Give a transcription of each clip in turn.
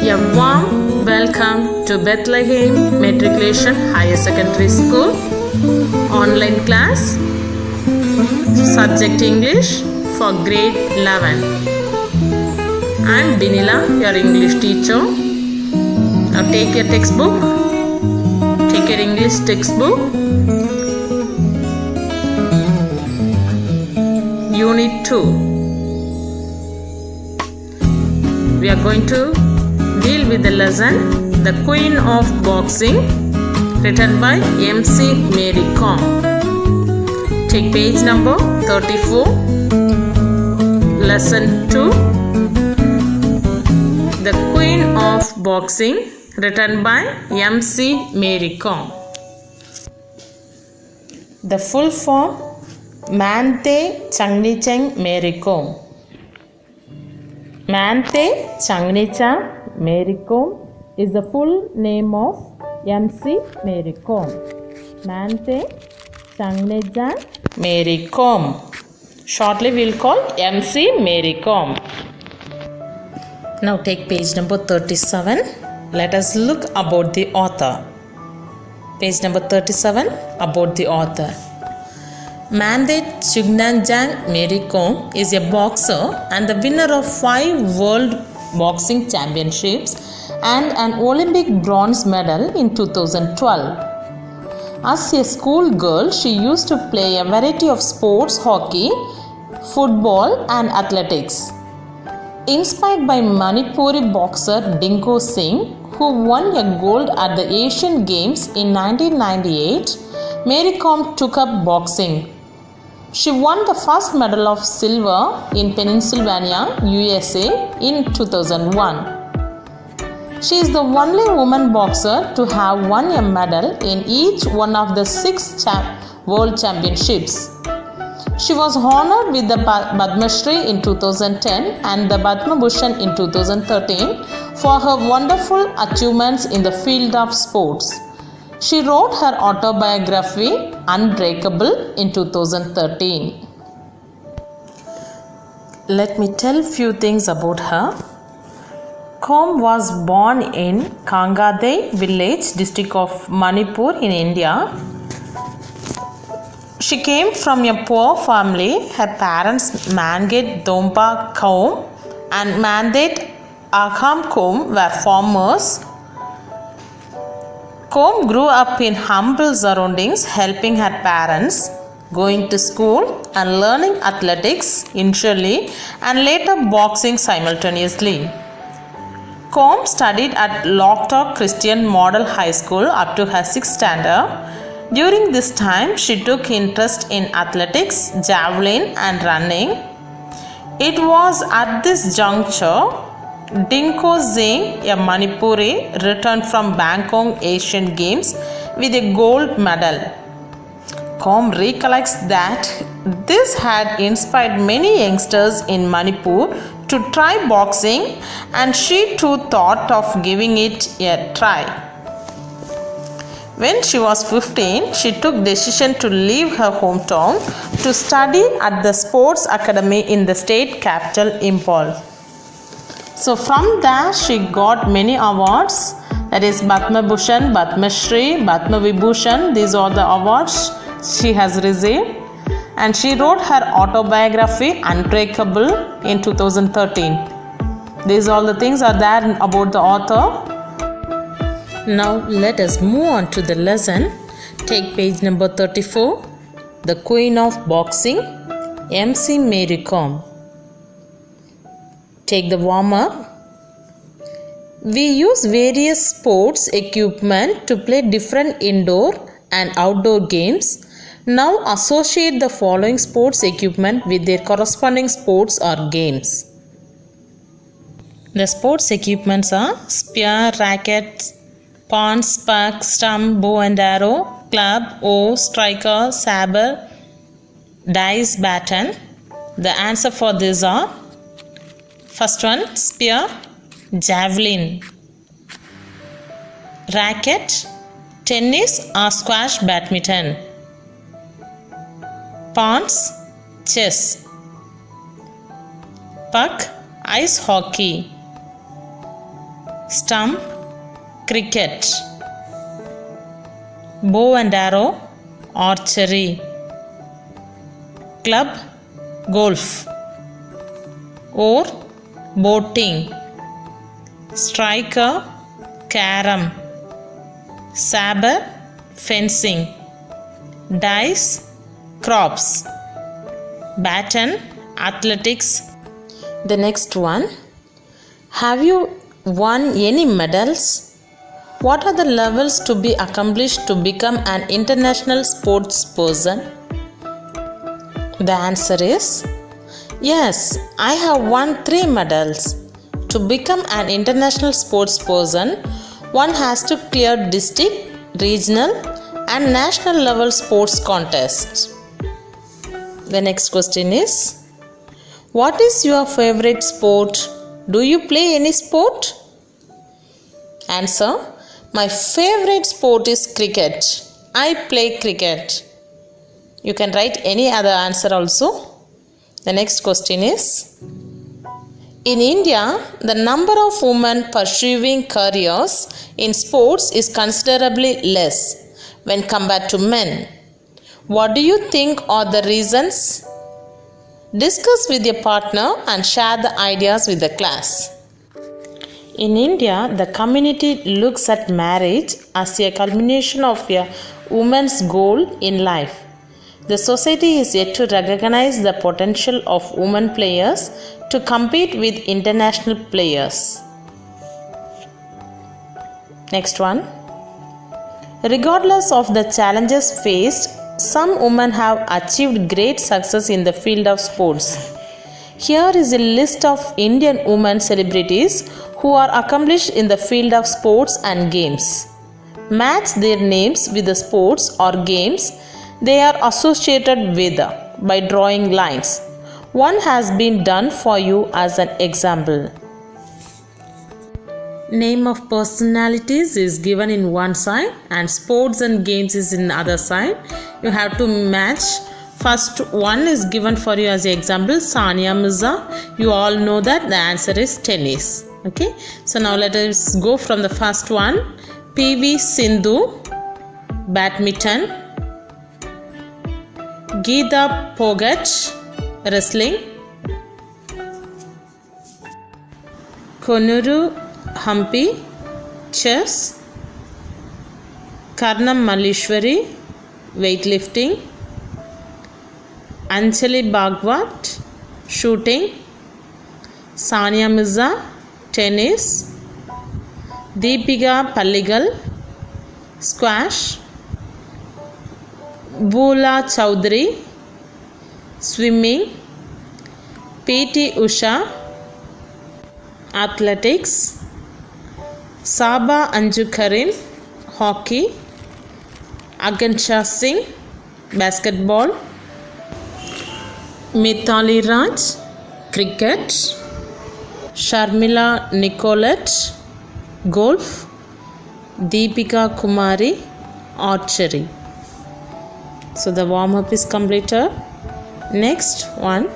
A warm welcome to Bethlahem Matriculation Higher Secondary School online class, subject English for grade 11. I am Binila, your English teacher. Now take your textbook, take your English textbook, Unit 2. We are going to deal with the lesson The Queen of Boxing, written by MC Mary Com. Take page number 34, lesson 2, The Queen of Boxing, written by MC Mary Com. The full form, Mante Changnichang Mary Com. Mante Changnichang Mary Com is the full name of MC Mary Com. Mante Changnichang Mary Com. Shortly we will call MC Mary Com. Now take page number 37. Let us look about the author. Page number 37, about the author. Mante Changnichang Mary Com is a boxer and the winner of 5 World Boxing Championships and an Olympic bronze medal in 2012. As a schoolgirl, she used to play a variety of sports: hockey, football and athletics. Inspired by Manipuri boxer Dinko Singh, who won a gold at the Asian Games in 1998, Mary Com took up boxing. She won the first medal of silver in Pennsylvania, USA in 2001. She is the only woman boxer to have won a medal in each one of the 6 World Championships. She was honored with the Padma Shri in 2010 and the Padma Bhushan in 2013 for her wonderful achievements in the field of sports. She wrote her autobiography Unbreakable in 2013. Let me tell few things about her. Com was born in Kangadai village, district of Manipur in India. She came from a poor family. Her parents Mangat Dompa Kaum and Mandat Agham Kaum were farmers. Com grew up in humble surroundings, helping her parents, going to school and learning athletics initially and later boxing simultaneously. Com studied at Lockdock Christian Model High School up to her 6th standard. During this time, she took interest in athletics, javelin and running. It was at this juncture Dinko Singh, a Manipuri, returned from Bangkok Asian Games with a gold medal. Com recollects that this had inspired many youngsters in Manipur to try boxing and she too thought of giving it a try. When she was 15, she took decision to leave her hometown to study at the Sports Academy in the state capital Imphal. So from there she got many awards, that is Padma Bhushan, Padma Shri, Padma Vibhushan. These are the awards she has received, and she wrote her autobiography Unbreakable in 2013. These all the things are there about the author. Now let us move on to the lesson. Take page number 34, The Queen of Boxing, MC Mary Com. Take the warm-up. We use various sports equipment to play different indoor and outdoor games. Now associate the following sports equipment with their corresponding sports or games. The sports equipments are spear, racket, pawn, spark, stump, bow and arrow, club, oar, striker, saber, dice, baton. The answer for these are: first one, spear, javelin, racket, tennis or squash, badminton, pawns, chess, puck, ice hockey, Stump, cricket. Bow and arrow, archery. Club, golf. Oar, boating. Striker, carom. Saber, fencing. Dice, crops. Baton, athletics. The next one. Have you won any medals? What are the levels to be accomplished to become an international sports person? The answer is yes, I have won 3 medals. To become an international sports person, one has to clear district, regional, and national level sports contests. The next question is, what is your favorite sport? Do you play any sport? Answer, my favorite sport is cricket. I play cricket. You can write any other answer also. The next question is, in India, the number of women pursuing careers in sports is considerably less when compared to men. What do you think are the reasons? Discuss with your partner and share the ideas with the class. In India, the community looks at marriage as a culmination of a woman's goal in life. The society is yet to recognize the potential of women players to compete with international players. Next one. Regardless of the challenges faced, some women have achieved great success in the field of sports. Here is a list of Indian women celebrities who are accomplished in the field of sports and games. Match their names with the sports or games they are associated with by drawing lines. One has been done for you as an example. Name of personalities is given in one side and sports and games is in the other side. You have to match. First one is given for you as an example, Sania Mirza. You all know that the answer is tennis. Okay. So now let us go from the first one. PV Sindhu, badminton. Geeta Phogat, wrestling. Konuru Hampi, chess. Karnam Malleshwari, weightlifting. Anjali Bhagwat, shooting. Sania Mirza, tennis. Deepika Palligal, squash. Bula Chowdhury, swimming. PT Usha, athletics. Saba Anju Karim, hockey. Agansha Singh, basketball. Mithali Raj, cricket. Sharmila Nicolette, golf. Deepika Kumari, archery. So the warm-up is completed. Next one.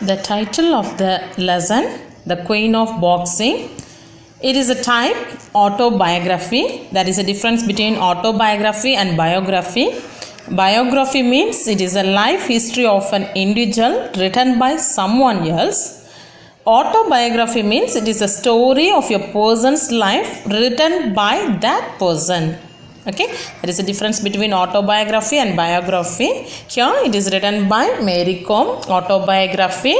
The title of the lesson, The Queen of Boxing. It is a type autobiography. There is a difference between autobiography and biography. Biography means it is a life history of an individual written by someone else. Autobiography means it is a story of a person's life written by that person. Okay, there is a difference between autobiography and biography. Here it is written by Mary Kom, autobiography,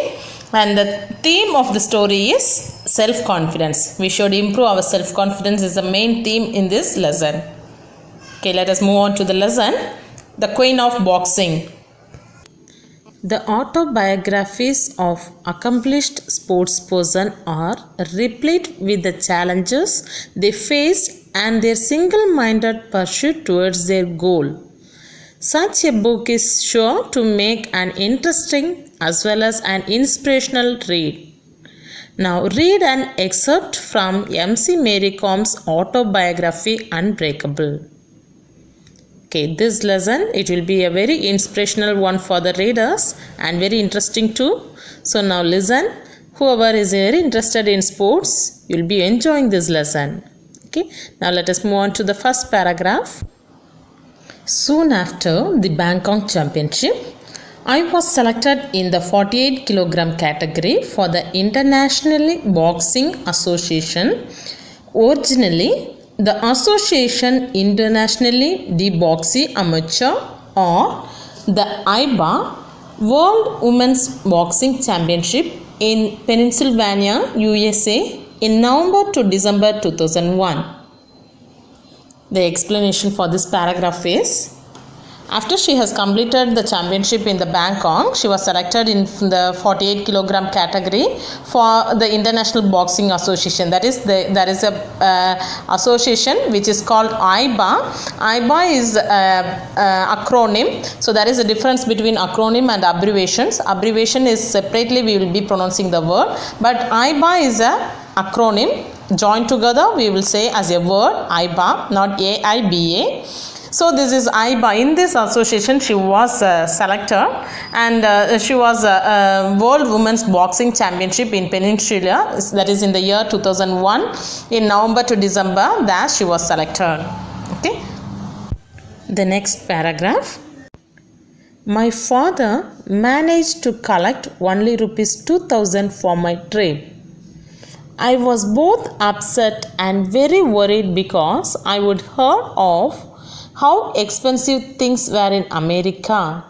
and the theme of the story is self-confidence. We should improve our self-confidence is the main theme in this lesson. Okay, let us move on to the lesson. The Queen of Boxing. The autobiographies of accomplished sportspersons are replete with the challenges they faced and their single-minded pursuit towards their goal. Such a book is sure to make an interesting as well as an inspirational read. Now read an excerpt from MC Mary Kom's autobiography Unbreakable. Okay, this lesson, it will be a very inspirational one for the readers and very interesting too. So now listen Whoever is very interested in sports, you will be enjoying this lesson. Okay, now let us move on to the first paragraph. Soon after the Bangkok Championship, I was selected in the 48 kg category for the International Boxing Association. Originally, the Association Internationally de Boxe Amateur, or the IBA World Women's Boxing Championship in Pennsylvania, USA in November to December 2001. The explanation for this paragraph is, after she has completed the championship in the Bangkok, she was selected in the 48 kg category for the International Boxing Association. There is a association which is called IBA. IBA is acronym. So there is a difference between acronym and abbreviations. Abbreviation is separately we will be pronouncing the word, but IBA is a acronym. Joined together we will say as a word IBA, not AIBA. So this is IBA. In this association she was selected, and she was World Women's Boxing Championship in Peninsula, that is in the year 2001, in November to December, that she was selected. Okay. The next paragraph. My father managed to collect only rupees 2000 for my trip. I was both upset and very worried because I would heard of how expensive things were in America.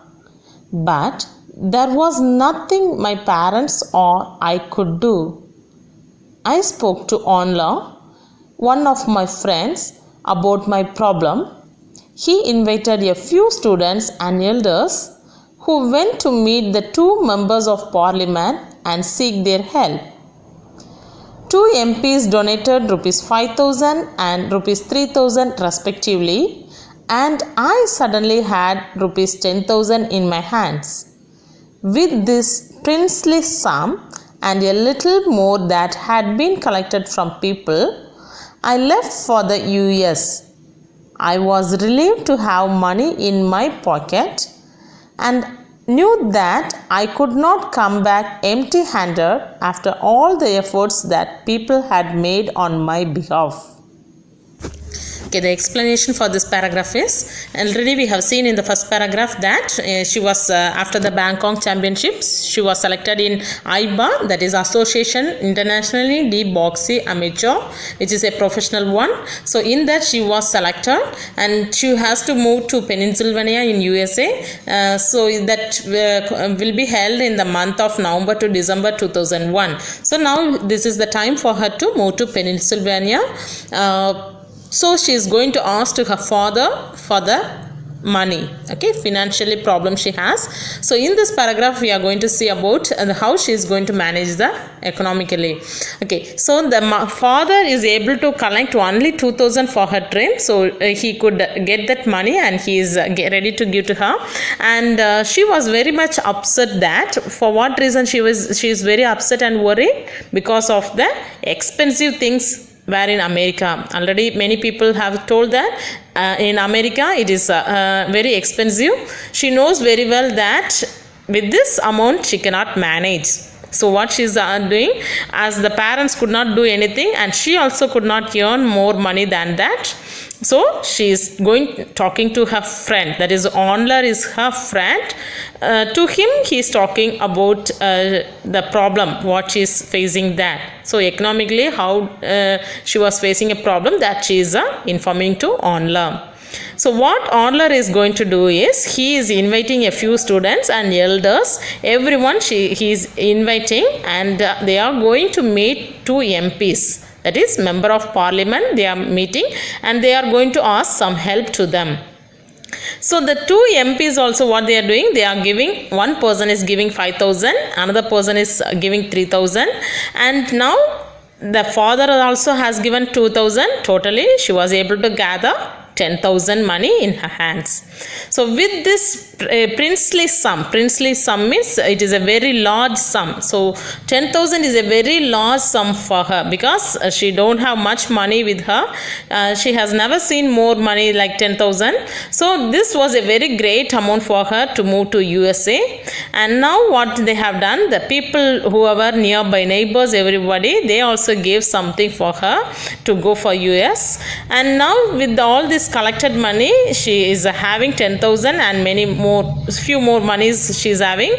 But there was nothing my parents or I could do. I spoke to Onla, one of my friends, about my problem. He invited a few students and elders who went to meet the two members of parliament and seek their help. Two MPs donated rupees 5,000 and rupees 3,000 respectively, and I suddenly had rupees 10,000 in my hands. With this princely sum and a little more that had been collected from people, I left for the US. I was relieved to have money in my pocket and knew that I could not come back empty-handed after all the efforts that people had made on my behalf. Okay, the explanation for this paragraph is, already we have seen in the first paragraph that she was after the Bangkok Championships, she was selected in IBA, that is Association Internationally de Boxe Amateur, which is a professional one. So in that she was selected and she has to move to Pennsylvania in USA. So that will be held in the month of November to December 2001. So now this is the time for her to move to Pennsylvania. So she is going to ask to her father for the money. Okay, financially problem she has. So in this paragraph we are going to see about how she is going to manage the economically. Okay, so the father is able to collect only 2,000 for her trip, so he could get that money and he is ready to give to her. And she was very much upset. That for what reason she is very upset and worried? Because of the expensive things where in America. Already many people have told that in America it is very expensive. She knows very well that with this amount she cannot manage. So what she is doing, as the parents could not do anything and she also could not earn more money than that, so she is talking to her friend, that is Onler is her friend. To him he is talking about the problem what she is facing that. So economically how she was facing a problem, that she is informing to Onler. So what Onler is going to do is, he is inviting a few students and elders, everyone he is inviting, and they are going to meet two MPs, that is member of parliament. They are meeting and they are going to ask some help to them. So the two MPs also what they are doing, they are giving, one person is giving 5,000, another person is giving 3,000, and now the father also has given 2,000. Totally she was able to gather 10,000 money in her hands. So with this princely sum means it is a very large sum. So 10,000 is a very large sum for her because she don't have much money with her. She has never seen more money like 10,000. So this was a very great amount for her to move to USA. And now what they have done, the people who were nearby, neighbors, everybody, they also gave something for her to go for US. And now with all this collected money, she is having 10,000 and few more monies she is having.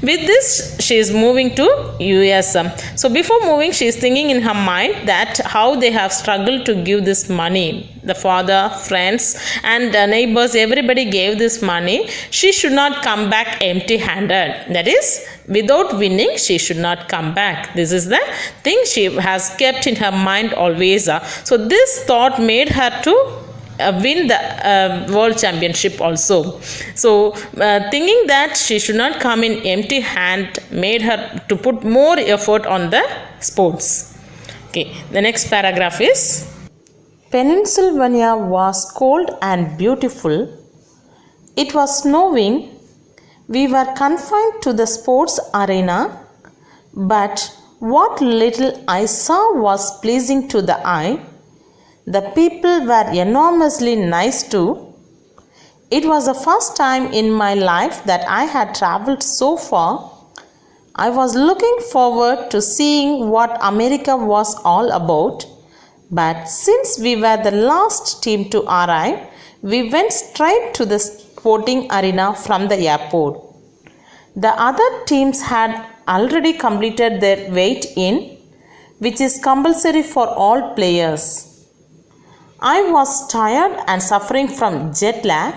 With this, she is moving to US. So before moving, she is thinking in her mind that how they have struggled to give this money. The father, friends and neighbors, everybody gave this money. She should not come back empty handed. That is, without winning, she should not come back. This is the thing she has kept in her mind always. So this thought made her to win the world championship also. So thinking that she should not come in empty hand made her to put more effort on the sports. Okay, the next paragraph is: Pennsylvania was cold and beautiful. It was snowing. We were confined to the sports arena, but what little I saw was pleasing to the eye. The people were enormously nice too. It was the first time in my life that I had traveled so far. I was looking forward to seeing what America was all about, but since we were the last team to arrive, we went straight to the sporting arena from the airport. The other teams had already completed their weight-in, which is compulsory for all players. I was tired and suffering from jet lag.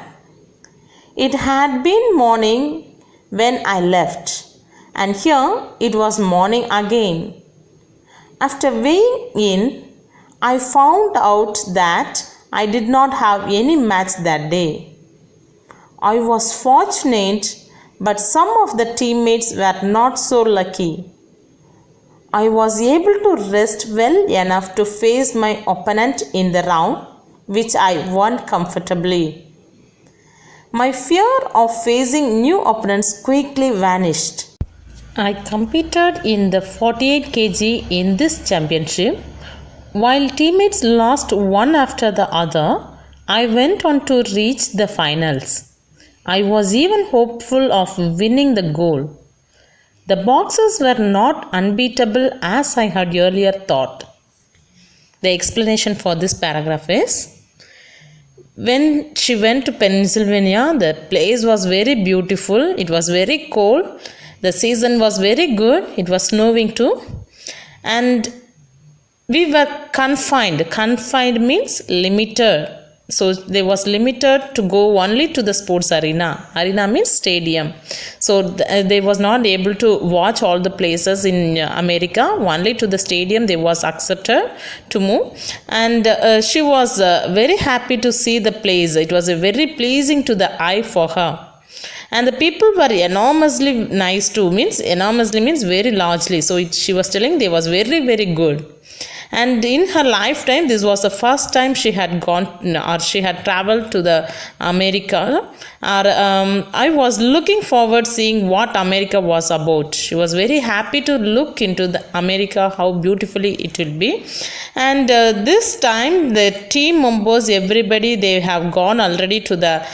It had been morning when I left, and here it was morning again. After weighing in, I found out that I did not have any match that day. I was fortunate, but some of the teammates were not so lucky. I was able to rest well enough to face my opponent in the round, which I won comfortably. My fear of facing new opponents quickly vanished. I competed in the 48 kg in this championship. While teammates lost one after the other, I went on to reach the finals. I was even hopeful of winning the gold. The boxers were not unbeatable as I had earlier thought. The explanation for this paragraph is: when she went to Pennsylvania, the place was very beautiful. It was very cold. The season was very good. It was snowing too. And we were confined. Confined means limited. So they was limited to go only to the sports arena. Arena means stadium. So they was not able to watch all the places in America. Only to the stadium they was accepted to move. And she was very happy to see the place. It was very pleasing to the eye for her. And the people were enormously nice too. Enormously means very largely. So she was telling they was very, very good. And in her lifetime, this was the first time she had gone or she had traveled to the America. I was looking forward seeing what America was about. She was very happy to look into the America, how beautifully it will be. And this time the team members, everybody, they have gone already to the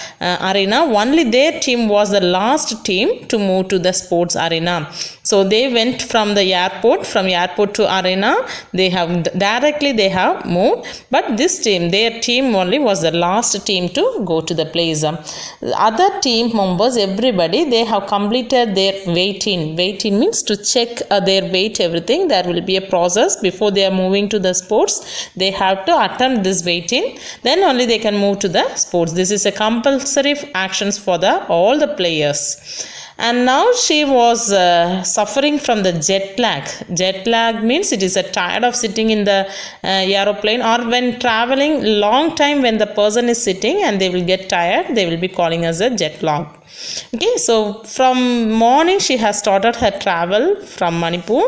arena. Only their team was the last team to move to the sports arena. So they went from the airport, to arena. They have moved, but this team, their team only was the last team to go to the place. The other team members, everybody, they have completed their weight-in. Weight-in means to check their weight, everything. There will be a process before they are moving to the sports. They have to attempt this weight-in. Then only they can move to the sports. This is a compulsory actions for all the players. And now she was suffering from the jet lag. Jet lag means it is a tired of sitting in the aeroplane, or when traveling long time, when the person is sitting and they will get tired, they will be calling as a jet lag. Okay, so from morning she has started her travel from Manipur.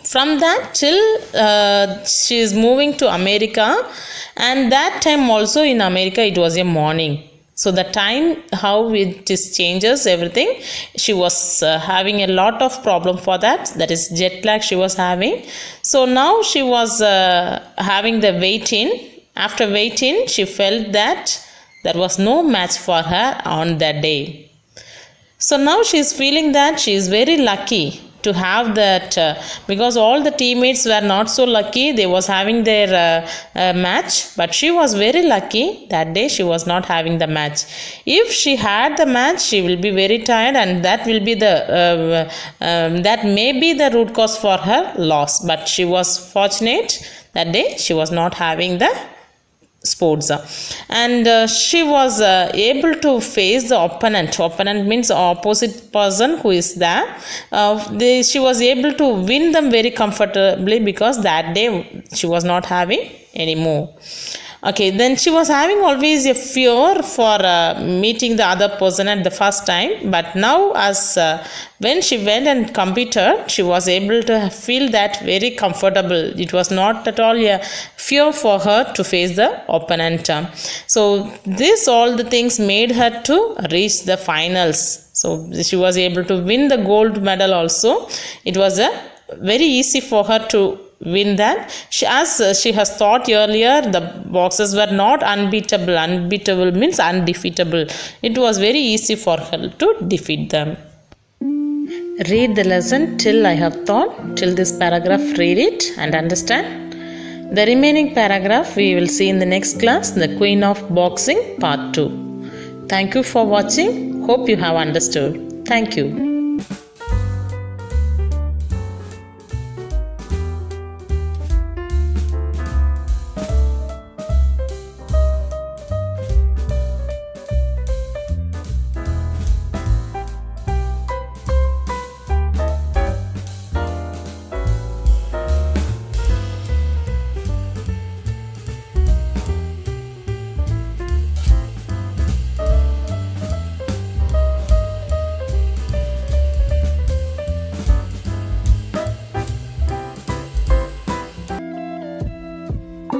From that till she is moving to America, and that time also in America it was a morning. So the time how it is changes everything. She was having a lot of problem for that. That is jet lag she was having. So now she was having the weight in. After weight in, she felt that there was no match for her on that day. So now she is feeling that she is very lucky to have that, because all the teammates were not so lucky. They was having their match, but she was very lucky that day she was not having the match. If she had the match, she will be very tired, and that will be the that may be the root cause for her loss. But she was fortunate that day she was not having the sports, and she was able to face the opponent means opposite person who is there. She was able to win them very comfortably, because that day she was not having any more. Okay, then she was having always a fear for meeting the other person at the first time, but now as when she went and competed, she was able to feel that very comfortable. It was not at all a fear for her to face the opponent. So this all the things made her to reach the finals. So she was able to win the gold medal also. It was very easy for her to win that. As she has thought earlier, the boxers were not unbeatable. Unbeatable means undefeatable. It was very easy for her to defeat them. Read the lesson till I have taught. Till this paragraph, read it and understand. The remaining paragraph we will see in the next class, the Queen of Boxing Part 2. Thank you for watching. Hope you have understood. Thank you.